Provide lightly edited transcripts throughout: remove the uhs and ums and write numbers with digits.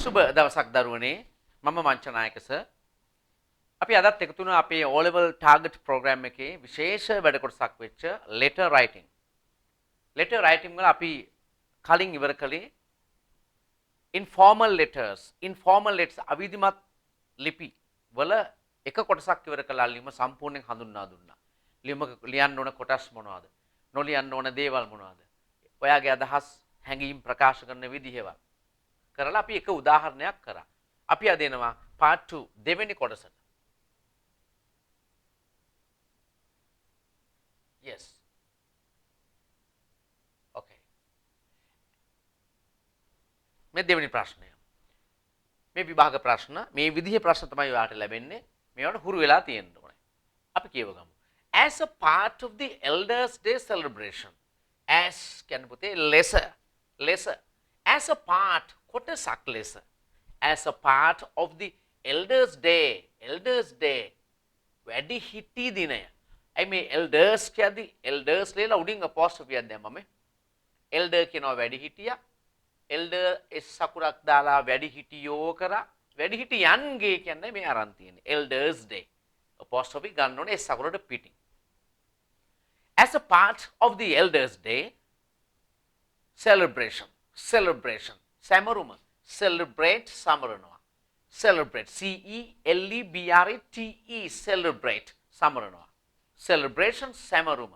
සුබ දවසක් දරුවනේ මම මංචනායක සර්. අපි අදත් එකතු වුණා අපේ O level target program එකේ විශේෂ වැඩ කොටසක් වෙච්ච letter writing. letter writing වල අපි කලින් ඉවර කළේ informal letters අවිධිමත් ලිපි වල එක කොටසක් ඉවර කළා ලියුම සම්පූර්ණයෙන් හඳුන්වා දුන්නා. ලියුමක ලියන්න ඕන කොටස් මොනවද? නොලියන්න ඕන දේවල් මොනවද? ඔයාගේ අදහස් හැඟීම් ප්‍රකාශ කරන විදිහවල් කරලා අපි එක උදාහරණයක් කරා. අපි අද එනවා part 2 දෙවෙනි කොටසට. yes okay මේ දෙවෙනි ප්‍රශ්නය. මේ විභාග ප්‍රශ්න මේ විදිහේ ප්‍රශ්න තමයි ඔයාලට ලැබෙන්නේ. මේවට හුරු වෙලා තියෙන්න ඕනේ. අපි කියවගමු. As a part of the Elders Day celebration. As කියන පුතේ lesser as a part කොටසක් ලෙස as a part of the elders day වැඩිහිටි දිනය. අයි මේ elders කියද්දි elders ලියලා උඩින් apostrophe එකක් දැම්මම elder කියනවා වැඩිහිටියා. elder s සකුරක් දාලා වැඩිහිටියෝ කරා. වැඩිහිටියන්ගේ කියන්නේ මේ අරන් තියෙන්නේ elders day. apostrophe ගන්න ඕනේ s සකුරට පිටින්. As a part of the elders day celebration සැමරුම celebrate සමරනවා. celebrate CELEBRATE celebrate සමරනවා. celebration සැමරුම.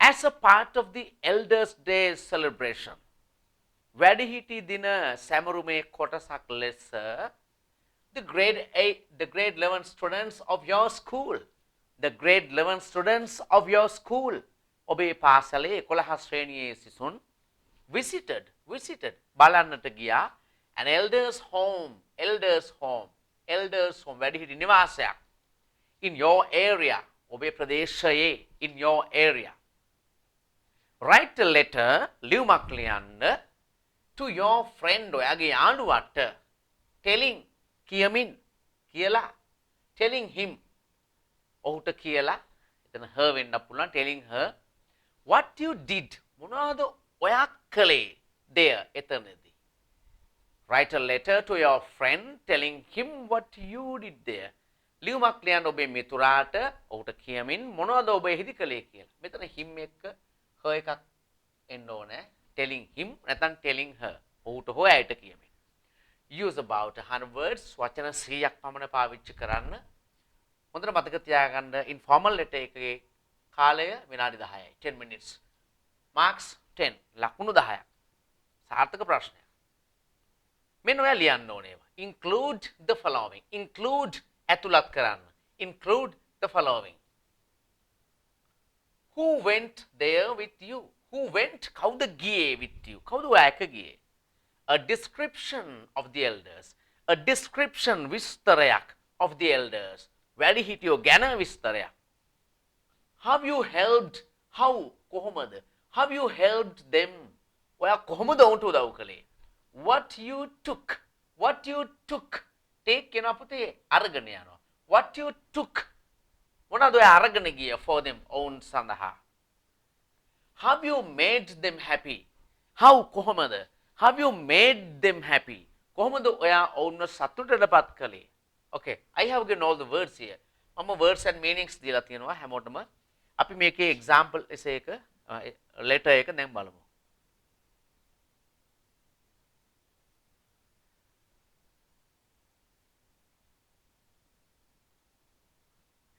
as a part of the elders day celebration වැඩිහිටි දින සැමරුමේ කොටසක් ලෙස the grade 11 students of your school ඔබේ පාසලේ 11 ශ්‍රේණියේ සිසුන් visited බලන්නට ගියා an elders home වැඩිහිටි නිවාසයක් in your area ඔබේ ප්‍රදේශයේ in your area write a letter ලියුමක් ලියන්න to your friend ඔයාගේ යාළුවට telling telling him ඔහුට කියලා එතන her වෙන්න පුළුවන් telling her what you did මොනවාද ඔයා කළේ there එතනදී. write a letter to your friend telling him what you did there. ලියුමක් ලියන්න ඔබේ මිතුරාට ඔහුට කියමින් මොනවද ඔබ එහිදී කළේ කියලා. මෙතන him එක්ක her එකක් එන්න ඕනේ. telling him නැත්නම් telling her ඔහුට හෝ ඇයට කියමින්. use about 100 words වචන 100ක් පමණ පාවිච්චි කරන්න. හොඳට මතක තියාගන්න informal letter එකේ කාලය විනාඩි 10යි 10 minutes. marks 10 ලකුණු 10ක්. සාර්ථක ප්‍රශ්නයක්. මෙන්න ඔයා ලියන්න ඕනේ ඒවා. include the following. include ඇතුළත් කරන්න. include the following. who went there with you? who went කවුද ගියේ with you? කවුද ඔයා එක්ක ගියේ? a description of the elders. a description විස්තරයක් of the elders. වැඩිහිටියෝ ගැන විස්තරයක්. have you helped? how කොහොමද? have you helped them? ඔයා කොහොමද උන්ට උදව් කළේ? what you took take කියන අපතේ අරගෙන යනවා. what you took මොනවද ඔයා අරගෙන ගියේ for them ඔවුන් සඳහා? have you made them happy? how කොහොමද? have you made them happy? කොහොමද ඔයා ඔවුන්ව සතුටටපත් කළේ? okay I have given all the words here. මම words and meanings දීලා තියෙනවා හැමෝටම. අපි මේකේ example essay එක letter එක දැන් බලමු.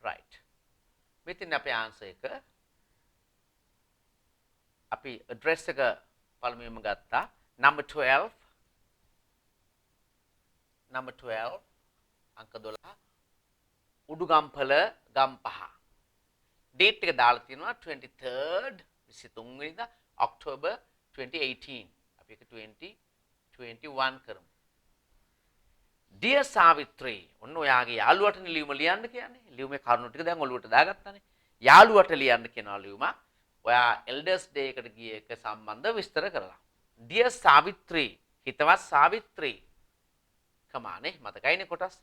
right මෙතන අපේ answer එක අපි address එක පළමුවෙන්ම ගත්තා. number 12 අංක 12 උඩුගම්පල ගම්පහ. date එක දාලා තියෙනවා 23rd 23 වෙනිදා October 2018. අපි ඒක 2021 කරමු. dear Savitri ඔන්න ඔයාගේ යාළුවට ලියුම ලියන්න කියන්නේ. ලියුමේ කරුණු ටික දැන් ඔළුවට දාගත්තානේ. යාළුවට ලියන්න කියනවා ලියුම. ඔයා elders day එකට ගිය එක සම්බන්ධ විස්තර කරලා. dear Savitri හිතවත් Savitri කමානේ මතකයිනේ කොටස්.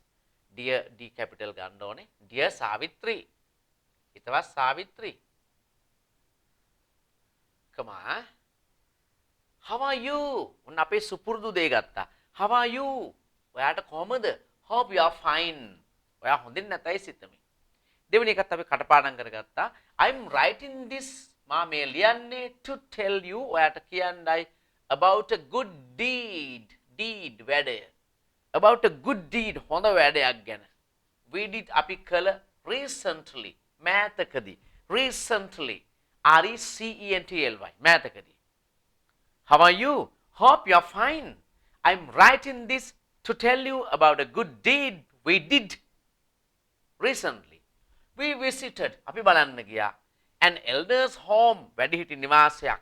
dear D capital ගන්න ඕනේ. dear Savitri හිතවත් Savitri come on how are you? ඔන්න අපේ සුපුරුදු දේ ගත්තා. how are you ඔයාට කොහමද hope you are fine ඔයා හොඳින් නැතයි සිතමි දෙවෙනි එකත් අපි කටපාඩම් කරගත්තා I'm writing this මා මේ ලියන්නේ to tell you ඔයාට කියන්නයි about a good deed වැඩය about a good deed හොඳ වැඩයක් ගැන we did අපි කළ recently මෑතකදී recently recently මෑතකදී how are you hope you are fine I'm writing this to tell you about a good deed we did recently we visited අපි බලන්න ගියා an elders home වැඩිහිටි නිවාසයක්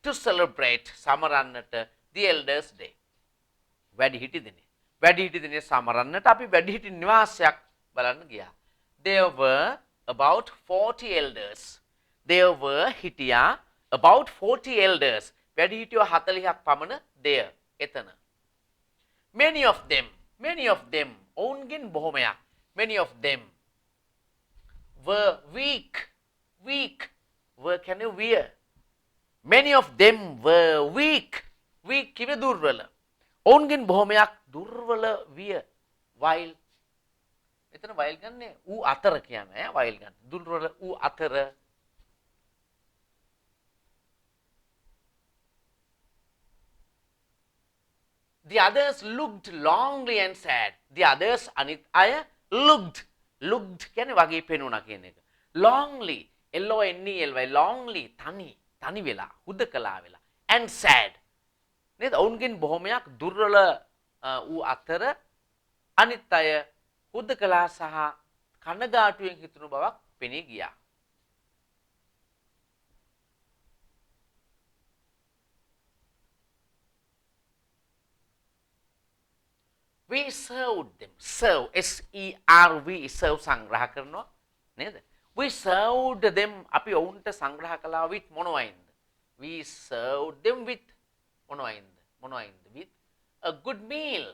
to celebrate සමරන්නට the elders day වැඩිහිටි දිනේ සමරන්නට අපි වැඩිහිටි නිවාසයක් බලන්න ගියා there were about 40 elders there were හිටියා about 40 elders වැඩිහිටියෝ 40ක් පමණ there එතන many of them ඔවුන්ගෙන් බොහොමයක් many of them were weak were කියන්නේ wear many of them were weak කිව්වේ දුර්වල ඔවුන්ගෙන් බොහොමයක් දුර්වල විය while එතන while ගන්නේ ඌ අතර කියන්නේ while ගන්න දුර්වල ඌ අතර the others looked lonely and sad the others අනිත් අය looked කියන්නේ වගේ පෙනුණා කියන එක lonely lonely තනි වෙලා හුදකලා වෙලා and sad නේද ඔවුන්ගෙන් බොහොමයක් දුර්වල ඌ අතර අනිත් අය හුදකලා සහ කනගාටුවෙන් හිතුණු බවක් පෙනී ගියා we served them serve serve සංග්‍රහ කරනවා නේද we served them අපි ඔවුන්ට සංග්‍රහ කළා with මොනවයින්ද we served them with මොනවයින්ද with a good meal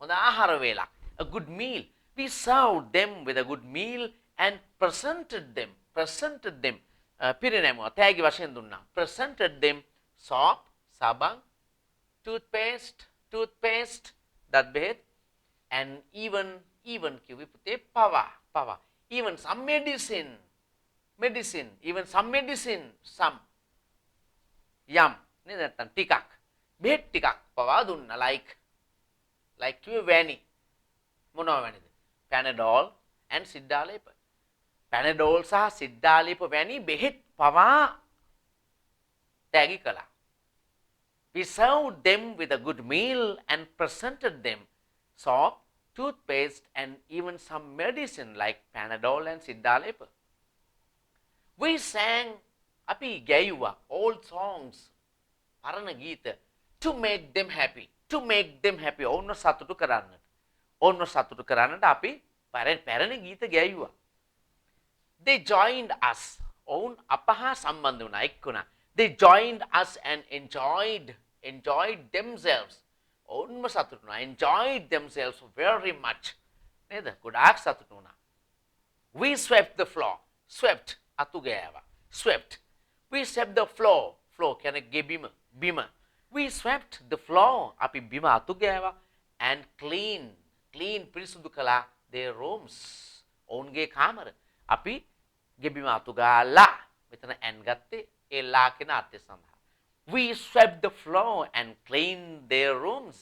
හොඳ ආහාර වේලක් a good meal we served them with a good meal and presented them පිරිනැමුවා තෑගි වශයෙන් දුන්නා presented them soap සබන් toothpaste දත් බෙහෙත් and even කිව්වේ පුතේ පවා even some medicine even some medicine some යම් නේද නැත්තම් ටිකක් බෙහෙත් ටිකක් පවා දුන්නා like කිව්වේ වැනි මොනවා වැනිද Panadol and සිද්ධාලේප Panadol සහ සිද්ධාලේප වැනි බෙහෙත් පවා තෑගි කළා we served them with a good meal and presented them soap toothpaste and even some medicine like Panadol and සිද්ධාලේප we sang අපි ගැයුවා old songs පරණ ගීත to make them happy ඔවුන්ව සතුටු කරන්නට අපි පැරණි ගීත ගැයුවා they joined us ඔවුන් අප හා සම්බන්ධ වුණා එක්ුණා they joined us and enjoyed themselves ඔවුන්ම සතුටු වුණා enjoyed themselves very much නේද ගොඩාක් සතුටු වුණා we swept the floor swept අතු ගෑවා swept we swept the floor කියන්නේ ගෙබිම බිම we swept the floor අපි බිම අතු ගෑවා and clean පිරිසුදු කළා their rooms ඔවුන්ගේ කාමර අපි ගෙබිම අතු ගාලා මෙතන and ගත්තේ ඒ ලා කියන අර්ථය සඳහා we swept the floor and cleaned their rooms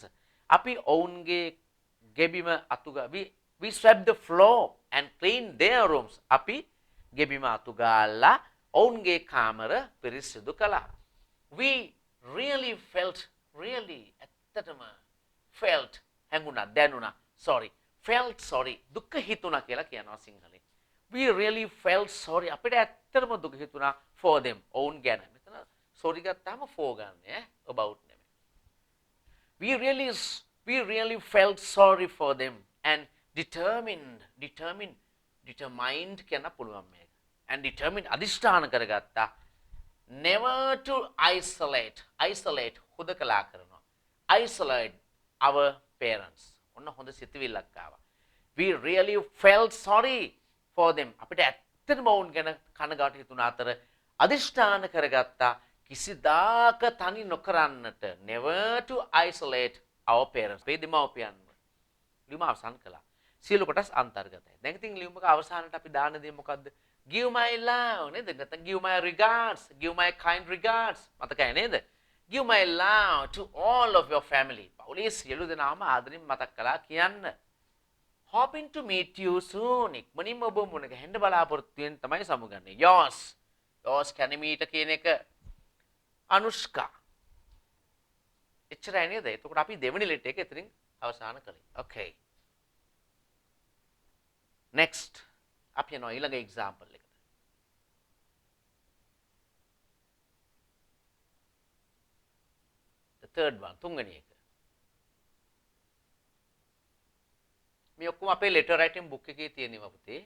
අපි ඔවුන්ගේ ගෙබිම අතු we swept the floor and cleaned their rooms අපි ගෙබිම අතු ගාලා ඔවුන්ගේ කාමර පිරිසිදු කළා we really ඇත්තටම felt හැඟුණා දැනුණා felt sorry දුක හිතුණා කියලා කියනවා සිංහලෙන් we really felt sorry අපිට ඇත්තටම දුක හිතුණා for them ඔවුන් ගැන මෙතන sorry ගත්තාම for ගන්න about නෙමෙයි we really felt sorry for them and determined කියන පුළුවන් මේක and determined අදිෂ්ඨාන කරගත්තා never to isolate හුදකලා කරනවා isolate our parents ඔන්න හොඳ සිතුවිල්ලක් ආවා we really felt sorry for them අපිට ඇත්තටම වුන් ගැන කනගාටු හිතුණ අතර අදිෂ්ඨාන කරගත්තා කිසිදාක තනි නොකරන්නට never to isolate our parents. අපේ දෙමව්පියන්ව. ලියුම අවසන් කළා. සියලු කොටස් අන්තර්ගතයි. දැන් ඉතින් ලියුමක අවසානට අපි දාන දේ මොකද්ද? Give my love නේද? නැත්නම් give my regards, give my kind regards. මතකයි නේද? Give my love to all of your family. පවුලේ සියලු දෙනාම ආදරෙන් මතක් කළා කියන්න. Hoping to meet you soon. ඉක්මනින්ම ඔබ මුණ ගැහෙන්න බලාපොරොත්තු වෙන තමයි සමුගන්නේ. Yours. Yours can meet කියන එක අනුෂ්කා. එච්චරයි නේද? එතකොට අපි දෙවෙනි ලෙටර් එක එතනින් අවසන් කළේ. Okay. Next. අපි යනවා ඊළඟ example එකට. The third one. තුන්වෙනි එක. මේ ඔක්කොම අපේ letter writing book එකේ තියෙනවා පුතේ.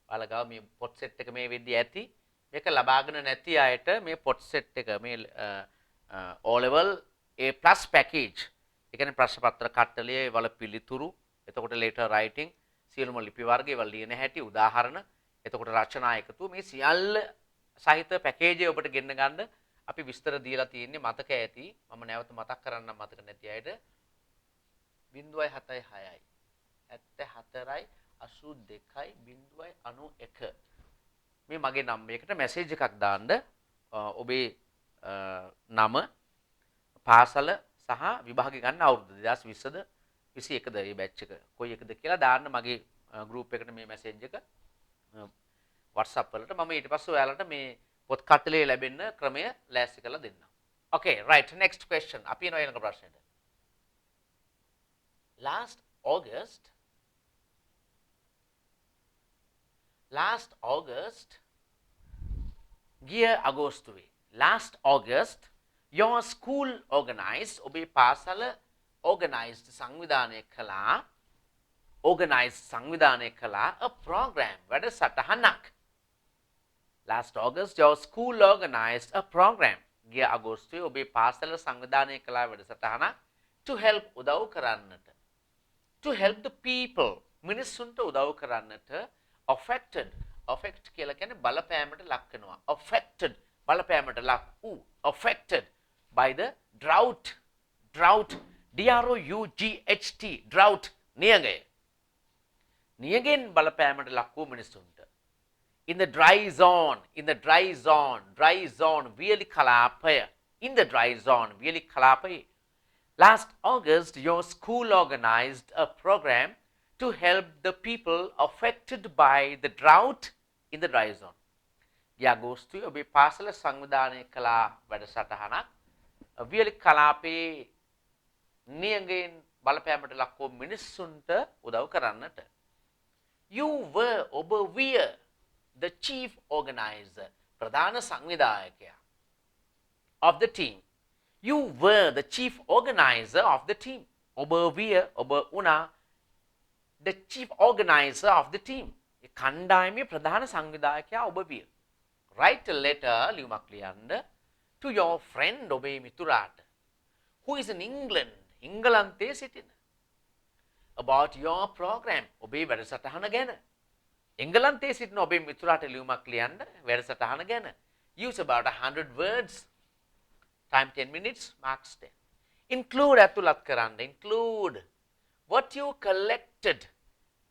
ඔයාලා ගාව මේ pot set එක මේ වෙද්දී ඇති. මේක ලබාගෙන නැති අයට මේ pot set එක මේ O level A+ package. ඒ කියන්නේ ප්‍රශ්න පත්‍ර කට්ටලය වල පිළිතුරු. එතකොට letter writing සියලුම ලිපි වර්ග ඒවල ලියන හැටි උදාහරණ. එතකොට රචනා එකතු මේ සියල්ල සහිත පැකේජ් එක ඔබට ගෙන්න ගන්න අපි විස්තර දීලා තියෙන්නේ මතක ඇති. මම නැවත මතක් කරන්නම් මතක නැති අයට 0.76යි 74යි 82යි 0.91 මේ මගේ නම්බරයකට මැසේජ් එකක් දාන්න ඔබේ නම පාසල සහ විභාගය ගන්න අවුරුද්ද 2020ද 21ද මේ බැච් එක කොයි එකද කියලා දාන්න මගේ ගෲප් එකට මේ මැසේජ් එක WhatsApp වලට මම ඊට පස්සේ ඔයාලට මේ පොත් කට්ටලේ ලැබෙන්න ක්‍රමය ලෑස්ති කරලා දෙන්නම්. Okay, right. Next question. අපි යනවා ඊළඟ ප්‍රශ්නෙට. Last August ගිය අගෝස්තුවේ last August your school organized ඔබේ පාසල organized සංවිධානය කළා a program වැඩසටහනක්. Last August your school organized a program ගිය අගෝස්තුවේ ඔබේ පාසල සංවිධානය කළා වැඩසටහනක් to help උදව් කරන්නට to help the people මිනිස්සුන්ට උදව් කරන්නට affect කියලා කියන්නේ බලපෑමට ලක් වෙනවා affected බලපෑමට ලක් වූ affected by the drought DROUGHT drought නියගෙන් බලපෑමට ලක් වූ මිනිස්සුන්ට in the dry zone වියලි කලාපය last August your school organized a program to help the people affected by the drought in the dry zone. ගිය අගෝස්තුවේ ඔබේ පාසල සංවිධානය කළ වැඩසටහනක් වියලි කලාපයේ නියඟෙන් බලපෑමට ලක් වූ මිනිස්සුන්ට උදව් කරන්නට. You were ඔබ විය the chief organizer ප්‍රධාන සංවිධායකයා of the team. You were the chief organizer of the team. ඔබ වුණා the chief organizer of the team. කණ්ඩායමේ ප්‍රධාන සංවිධායකයා ඔබ විය. Write a letter ලියුමක් ලියන්න to your friend ඔබේ මිතුරාට who is in England ඉංගලන්තයේ සිටින about your program ඔබේ වැඩසටහන ගැන. එංගලන්තයේ සිටින ඔබේ මිතුරාට ලියුමක් ලියන්න වැඩසටහන ගැන. Use about 100 words. Time 10 minutes, marks 10. Include ඇතුළත් කරන්න. Include what you collected.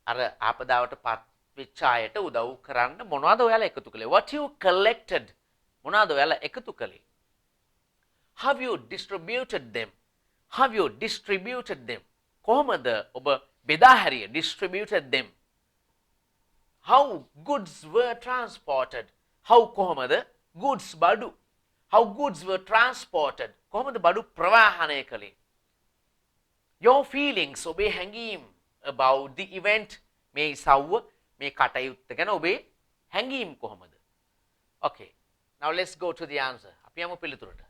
අර ආපදාවට පත් වෙච්ච අයට උදව් කරන්න මොනවද ඔයාලා එකතු කළේ? What you collected. මොනවද ඔයාලා එකතු කළේ? Have you distributed them? කොහොමද ඔබ බෙදා හැරියේ? Distributed them. How goods were transported. කොහොමද goods බඩු how goods were transported කොහොමද බඩු ප්‍රවාහනය කළේ? Your feelings ඔබේ හැඟීම් about the event මේ ඉසව්ව මේ කටයුත්ත ගැන ඔබේ හැඟීම් කොහොමද? Okay, now let's go to the answer. අපි යමු පිළිතුරට.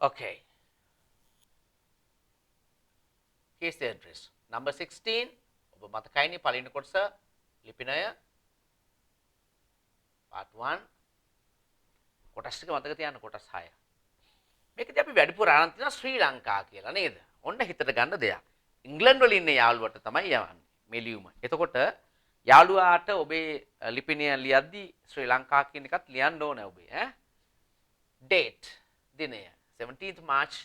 Okay. Here's the address. Number 16. ඔබ මතකයිනේ පළවෙනි කොටස ලිපිනය part 1. කොටස් ටික මතක තියාගන්න කොටස් 6. මේකදී අපි වැඩිපුර අරන් තියෙනවා ශ්‍රී ලංකා කියලා නේද? ඔන්න හිතට ගන්න දෙයක්. ඉංග්‍රීසි වල ඉන්න යාළුවට තමයි යවන්නේ මේ ලියුම. එතකොට යාළුවාට ඔබේ ලිපිනය ලියද්දී ශ්‍රී ලංකා කියන එකත් ලියන්න ඕනේ ඔබේ ඈ. date දිනය 17th March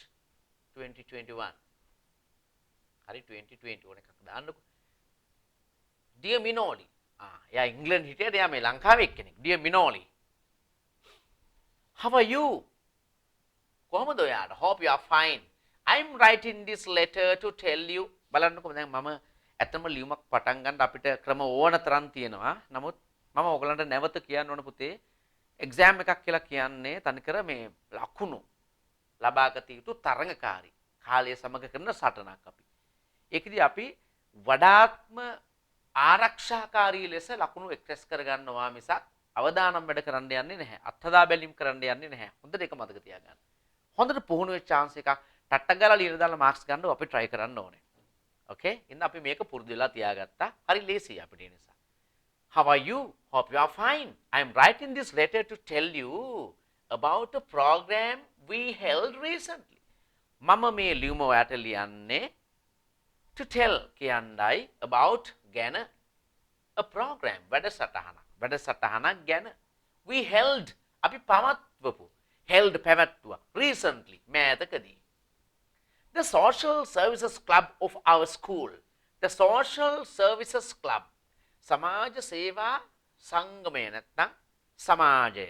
2021. හරි 2020 ඕන එකක් දාන්නකො. dear Minoli. එයා ඉංග්ලන්ඩ් හිටියද එයා මේ ලංකාවේ එක්කෙනෙක්. dear Minoli. how are you? කොහොමද ඔයාට? hope you are fine. I'm writing this letter to tell you. බලන්නකො දැන් මම ඇත්තම ලියුමක් පටන් ගන්න අපිට ක්‍රම ඕන තරම් තියෙනවා. නමුත් මම ඔයගලන්ට නැවත කියන්න ඕන පුතේ එක්සෑම් එකක් කියලා කියන්නේ තනිකර මේ ලකුණු ලබාගත යුතු තරඟකාරී කාලය සමග කරන සටනක් අපි. ඒකදී අපි වඩාත්ම ආරක්ෂාකාරී ලෙස ලකුණු එක්ස්ප්‍රෙස් කරගන්නවා මිසක් අවදානම් වැඩ කරන්න යන්නේ නැහැ. අත්හදා බැලීම් කරන්න යන්නේ නැහැ. හොඳට ඒක මතක තියාගන්න. හොඳට පුහුණු වෙච්ච chance එකක් ටට්ටක් ගාලා ලියලා දාලා මාක්ස් ගන්න අපි try කරන්න ඕනේ. Okay? ඉතින් අපි මේක පුරුදු වෙලා තියාගත්තා. හරි ලේසියි අපිට ඒ නිසා. How are you? Hope you are fine. I am writing this letter to tell you about a program we held recently. මම මේ ලියුම ඔයාට ලියන්නේ to tell කියන්නයි about ගැන a program වැඩසටහනක් ගැන. We held අපි පවත්වපු held පැවැත්වුවා recently මෑතකදී. The social services club of our school. The social services club. සමාජ සේවා සංගමය නැත්නම් සමාජය.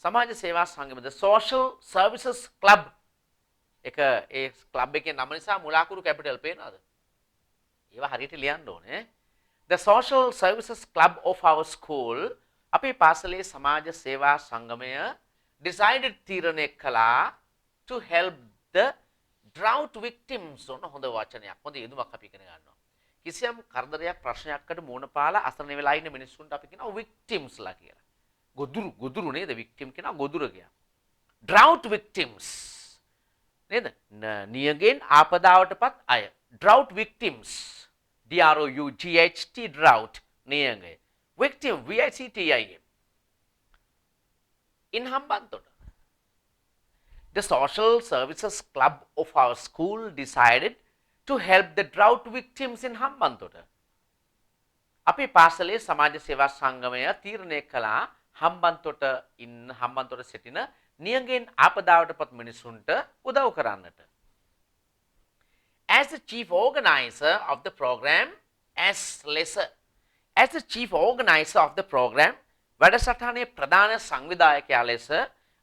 සමාජ සේවා සංගමය. The social services club. එක ඒ ක්ලබ් එකේ නම නිසා මුලාකුරු කැපිටල් පේනවද? ඒවා හරියට ලියන්න ඕනේ. The social services club of our school අපේ පාසලේ සමාජ සේවා සංගමය decided තීරණය කළා to help the drought victims. ඔන්න හොඳ වචනයක්. හොඳ යෙදුමක් අපි ඉගෙන ගන්නවා. කිසියම් කරදරයක් ප්‍රශ්නයක්කට මුහුණ පාලා අසරණ වෙලා ඉන්න මිනිස්සුන්ට අපි කියනවා victims ලා කියලා. ගොදුරු නේද? victim කියනවා ගොදුර කියලා. drought victims නේද? නියගෙන් ආපදාවටපත් අය. drought victims. DROUGHT drought නියගය. victim VICTIM. in Hambantota. The social services club of our school decided to help the drought victims in Hambantota. අපේ පාසලේ සමාජ සේවා සංගමය තීරණය කළා හම්බන්තොට සිටින නියගෙන් ආපදාවටපත් මිනිසුන්ට උදව් කරන්නට. As the chief organizer of the program, as the chief organizer of the program, වැඩසටහනේ ප්‍රධාන සංවිධායකයා ලෙස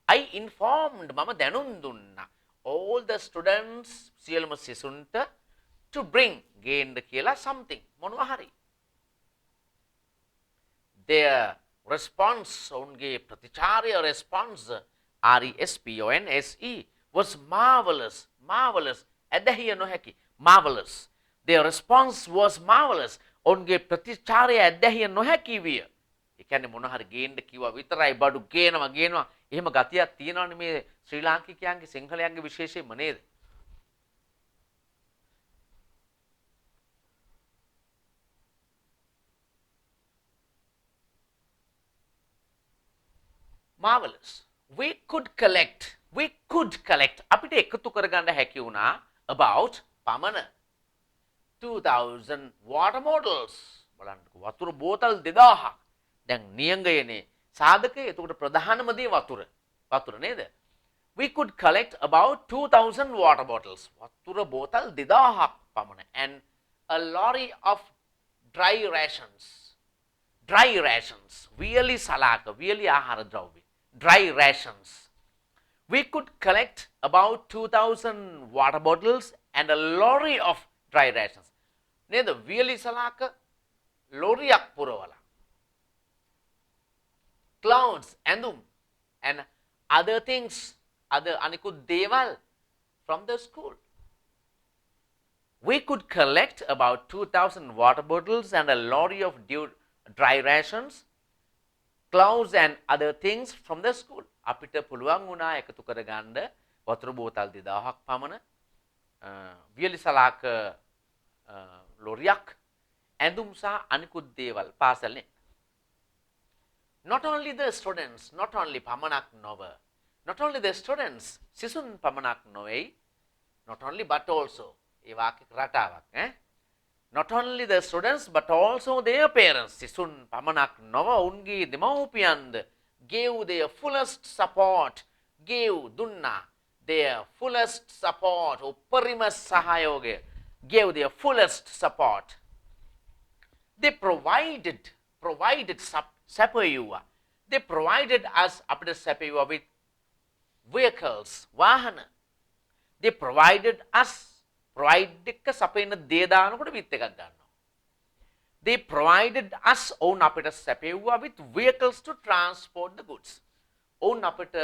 I informed මම දැනුම් දුන්නා all the students සියලුම සිසුන්ට to bring ගේන්න කියලා something මොනවා හරි. Their response ඔවුන්ගේ ප්‍රතිචාරය response RESPONSE was marvelous. ඇදහිය නොහැකි marvelous. Their response was marvelous. ඔවුන්ගේ ප්‍රතිචාරය ඇදහිය නොහැකි විය. ඒ කියන්නේ මොන හරි ගේන්න කිව්වා විතරයි බඩු ගේනවා එහෙම ගතියක් තියෙනවනේ මේ ශ්‍රී ලාංකිකයන්ගේ සිංහලයන්ගේ විශේෂයෙන්ම නේද? marvelous. We could collect අපිට එකතු කරගන්න හැකි වුණා about පමණ 2000 water bottles. බලන්නකෝ වතුර බෝතල් 2000ක්. දැන් නියංගයනේ සාධකය. එතකොට ප්‍රධානම දේ වතුර නේද? We could collect about 2000 water bottles. වතුර බෝතල් 2000ක් පමණ. And a lorry of dry rations. වියලි සලාක, වියලි ආහාර ද්‍රව්‍ය. Dry rations. We could collect about 2000 water bottles and a lorry of dry rations. නේද? වියලි සලාක ලොරියක් පුරවලා. Clouds ඇඳුම් and other things අනිකුත් දේවල් from the school. We could collect about 2000 water bottles and a lorry of dry rations, clouds and other things from the school. අපිට පුළුවන් වුණා එකතු කරගන්න වතුර බෝතල් 2000ක් පමණ, වියලි සලාක ලොරියක්, ඇඳුම් සහ අනිකුත් දේවල් පාසලෙන්. Not only the students, පමණක් නොව. Not only the students, සිසුන් පමණක් නොවේ. Not only but also. ඒ වාක්‍යක රටාවක්. not only the students but also their parents. සිසුන් පමණක් නොව ඔවුන්ගේ දෙමව්පියන්ද gave their fullest support. gave දුන්නා their fullest support. උපරිම සහයෝගය. gave their fullest support. They provided සැපයුවා. They provided us අපිට සැපයුවා with vehicles වාහන. They provided us provide එක සපයන දේ දානකොට with එකක් ගන්නවා. They provided us ඔවුන් අපිට සැපයුවා with vehicles to transport the goods. ඔවුන් අපිට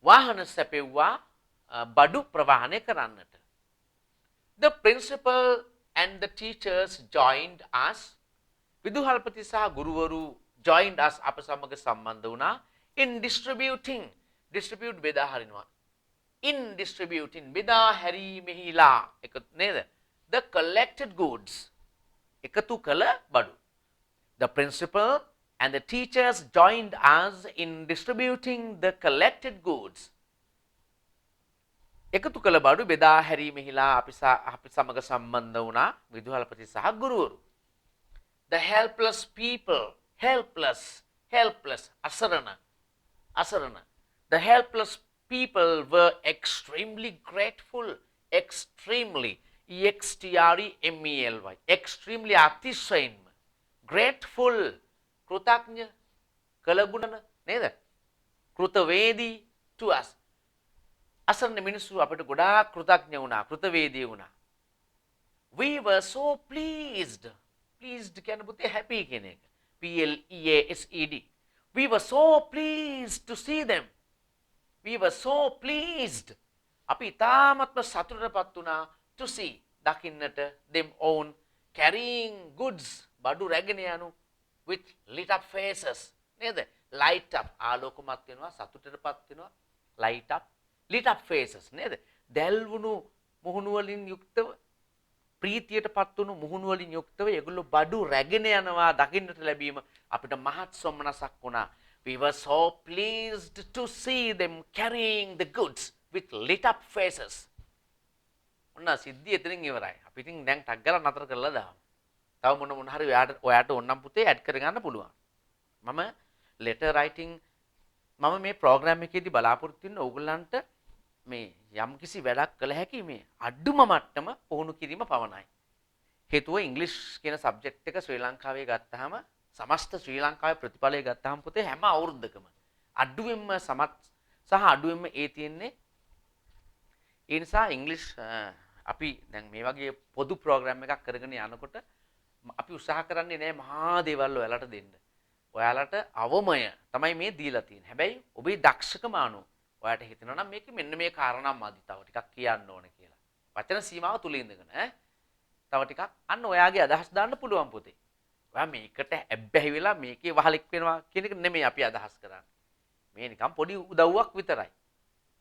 වාහන සැපයුවා බඩු ප්‍රවාහනය කරන්නට. The principal and the teachers joined us. විදුහල්පති සහ ගුරුවරු joined us අප සමග සම්බන්ධ වුණා in distributing. distribute බෙදා හරිනවා. in distributing බෙදා හැරීමෙහිලා එක නේද? the collected goods එකතු කළ බඩු. The principal and the teachers joined us in distributing the collected goods. එකතු කළ බඩු බෙදා හැරීමෙහිලා අපි සමග සම්බන්ධ වුණා විදුහල්පති සහ ගුරුවරු. The helpless people, helpless asarana. The helpless people were extremely grateful. extremely extremely අතිශයින්ම grateful කෘතඥ කළගුණ නේද? කෘතවේදී to us. අසරණ මිනිස්සු අපිට ගොඩාක් කෘතඥ වුණා, කෘතවේදී වුණා. We were so pleased. Pleased කියන්නේ පුතේ happy කියන එක. pleased. We were so pleased to see them. We were so pleased. අපි තාමත්ම සතුටටපත් වුණා to see දකින්නට them own carrying goods බඩු රැගෙන යනු with lit up faces නේද? light up ආලෝකමත් වෙනවා, සතුටටපත් වෙනවා, light up lit up faces නේද? දැල්වුණු මුහුණු වලින් යුක්තව ප්‍රීතියටපත් වුණු මුහුණු වලින් යුක්තව ඒගොල්ලෝ බඩු රැගෙන යනවා දකින්නට ලැබීම අපිට මහත් සොම්නසක් වුණා. We were so pleased to see them carrying the goods with lit up faces. ඔන්න සිද්ධිය එතනින් ඉවරයි. අපි ඉතින් දැන් ටක් ගාලා නතර කරලා දාමු. තව මොන හරි ඔයාට ඕනම් පුතේ ඇඩ් කරගන්න පුළුවන්. මම letter writing මම මේ ප්‍රෝග්‍රෑම් එකේදී බලාපොරොත්තු වෙන ඕගොල්ලන්ට මේ යම්කිසි වැඩක් කළ හැකි මේ අඩුම මට්ටම පුහුණු කිරීම පවණයි. හේතුව ඉංග්‍රීසි කියන සබ්ජෙක්ට් එක ශ්‍රී ලංකාවේ ගත්තාම සමස්ත ශ්‍රී ලංකාවේ ප්‍රතිඵලය ගත්තාම පුතේ හැම අවුරුද්දකම අඩුවෙන්ම සමත් සහ අඩුවෙන්ම ඒ තියෙන්නේ. ඒ නිසා ඉංග්‍රීසි අපි දැන් මේ වගේ පොදු ප්‍රෝග්‍රෑම් එකක් කරගෙන යනකොට අපි උත්සාහ කරන්නේ නෑ මහා දේවල් ඔයාලට දෙන්න. ඔයාලට අවමය තමයි මේ දීලා තියෙන්නේ. හැබැයි ඔබේ දක්ෂකම අනුව ඔයාට හිතෙනවා නම් මේක මෙන්න මේ කාරණා මදි තව ටිකක් කියන්න ඕන කියලා. වචන සීමාව තුල ඉඳගෙන තව ටිකක් අන්න ඔයාගේ අදහස් දාන්න පුළුවන් පුතේ. ඔයා මේකට ඇබ්බැහි වෙලා මේකේ වහලෙක් වෙනවා කියන එක නෙමෙයි අපි අදහස් කරන්නේ. මේ නිකන් පොඩි උදව්වක් විතරයි.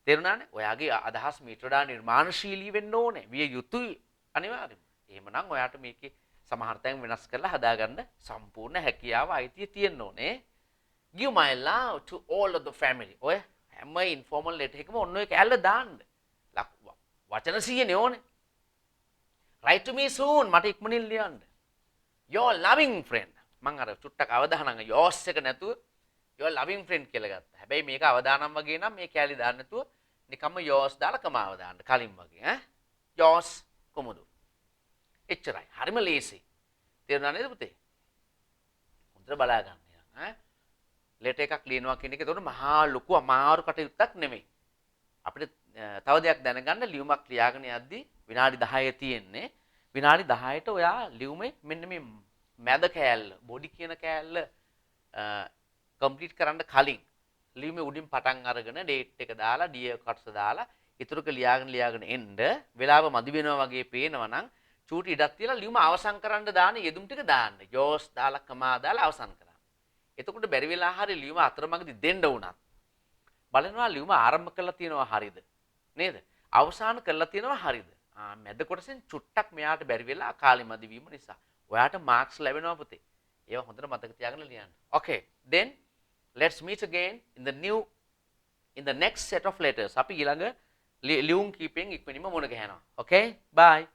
තේරුණානේ? ඔයාගේ අදහස් මීට වඩා නිර්මාණශීලී වෙන්න ඕනේ. විය යුතුයි අනිවාර්යයෙන්ම. එහෙමනම් ඔයාට මේකේ සමහර තැන් වෙනස් කරලා හදාගන්න සම්පූර්ණ හැකියාව අයිතිය තියෙන්න ඕනේ. Give my love to all of the family. ඔය හැම ඉන්ෆෝමල් ලෙටර් එකම ඔන්න ඔය කැල්ල දාන්න. වචන 100නේ ඕනේ. Write to me soon. මට ඉක්මනින් ලියන්න. Your loving friend. මම අර චුට්ටක් අවදානම් yours එක නැතුව your loving friend කියලා ගත්තා. හැබැයි මේක අවදානම් වගේ නම් මේ කැලි දාන්න නැතුව නිකම්ම yours දාලා කමාව දාන්න කලින් වගේ yours කොමුදු. එච්චරයි. හරිම ලේසි. තේරුණා නේද පුතේ? හොඳට බලා ගන්න. ලෙටර් එකක් ලියනවා කියන එක ඒතකොට මහා ලොකු අමාරු කටයුත්තක් නෙමෙයි. අපිට තව දෙයක් දැනගන්න ලියුමක් ලියාගෙන යද්දී විනාඩි 10 තියෙන්නේ. විනාඩි 10ට ඔයා ලියුමේ මෙන්න මේ මැද කෑල්ල, බොඩි කියන කෑල්ල කම්ප්ලීට් කරන්න කලින් ලියුමේ උඩින් පටන් අරගෙන ඩේට් එක දාලා ඩියර් කට්ස් දාලා ඊටුරක ලියාගෙන එන්න වෙලාව මදි වෙනවා වගේ පේනවා නම් චූටි ඉඩක් තියලා ලියුම අවසන් කරන්න දාන යෙදුම් ටික දාන්න. යෝස් දාලා කමා දාලා අවසන් කරන්න. එතකොට බැරි වෙලා හරි ලියුම අතරමඟදී දෙන්න වුණත් බලනවා ලියුම ආරම්භ කරලා තියෙනවා හරියද නේද? අවසන් කරලා තියෙනවා හරියද? මැද කොටසෙන් චුට්ටක් මෙයාට බැරි වෙලා කාලෙ මදි වීම නිසා ඔයාට මාක්ස් ලැබෙනවා පුතේ. ඒවා හොඳට මතක තියාගෙන ලියන්න. Okay, then let's meet again in the next set of letters. අපි ඊළඟ ලියුම් කීපෙන් ඉක්මනින්ම මුණ ගැහෙනවා. Okay, bye.